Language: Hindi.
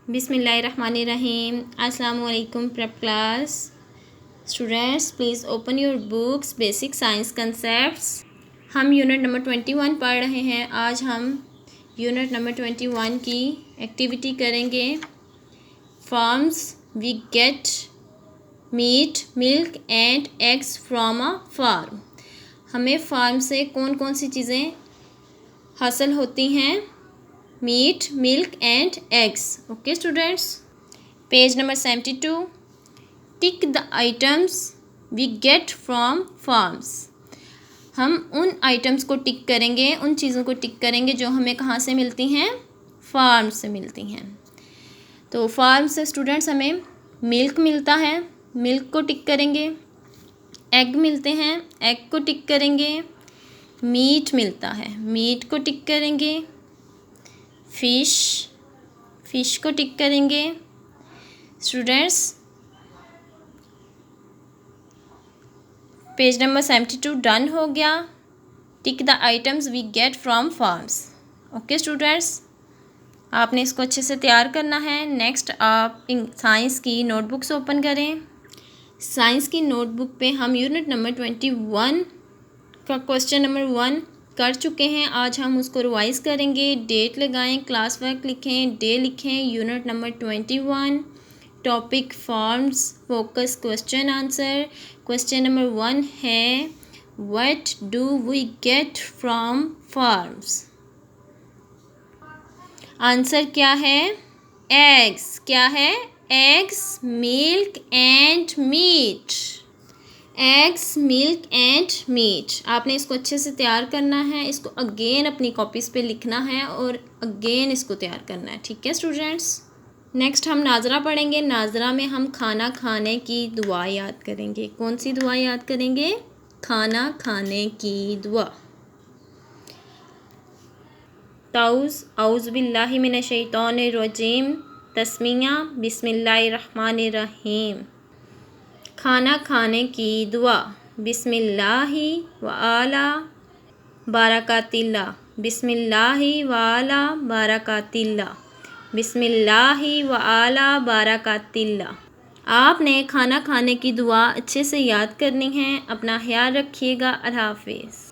बिस्मिल्लाहिर्रहमानिर्रहीम। अस्सलाम वालेकुम prep class students, please open your books. Basic science concepts, हम यूनिट नंबर 21 पढ़ रहे हैं। आज हम यूनिट नंबर 21 की एक्टिविटी करेंगे। Farms we get meat, milk and eggs from a farm. हमें फार्म से कौन कौन सी चीज़ें हासिल होती हैं? Meat, milk and eggs. Okay students, page number 72। Tick the items we get from farms. हम उन आइटम्स को टिक करेंगे, उन चीज़ों को टिक करेंगे जो हमें कहाँ से मिलती हैं? फार्म से मिलती हैं। तो फार्म से स्टूडेंट्स हमें मिल्क मिलता है, मिल्क को टिक करेंगे। एग मिलते हैं, एग को टिक करेंगे। मीट मिलता है, मीट को टिक करेंगे। फ़िश, फ़िश को टिक करेंगे। स्टूडेंट्स, पेज नंबर 72 डन हो गया। Tick the items we get from farms. Okay students, आपने इसको अच्छे से तैयार करना है। नेक्स्ट आप साइंस की नोटबुक्स ओपन करें। साइंस की नोटबुक पे हम यूनिट नंबर 21 का क्वेश्चन नंबर 1 कर चुके हैं। आज हम उसको रिवाइज़ करेंगे। डेट लगाएं, क्लास वर्क लिखें, डे लिखें। Unit number 21, topic forms, focus question answer. Question number 1 है what do we get from farms. Answer क्या है? एग्स। क्या है? Eggs, milk and meat. Eggs, milk and meat. आपने इसको अच्छे से तैयार करना है। इसको अगेन अपनी कॉपीज़ पे लिखना है और अगेन इसको तैयार करना है। ठीक है स्टूडेंट्स। नेक्स्ट हम नाजरा पढ़ेंगे। नाजरा में हम खाना खाने की दुआ याद करेंगे। कौन सी दुआ याद करेंगे? खाना खाने की दुआ। ताउज़ औज़ु बिल्लाहि मिनश शैतानिर रजीम। तस्मिया बिस्मिल्लाहिर्रहमानिर्रहीम। खाना खाने की दुआ। बिस्मिल्लाहि व आला बारकातिल्लाह। बिस्मिल्लाहि व आला बारकातिल्लाह। बिस्मिल्लाहि व आला बारकातिल्लाह। आपने खाना खाने की दुआ अच्छे से याद करनी है। अपना ख्याल रखिएगा। अल्लाह हाफ़िज़।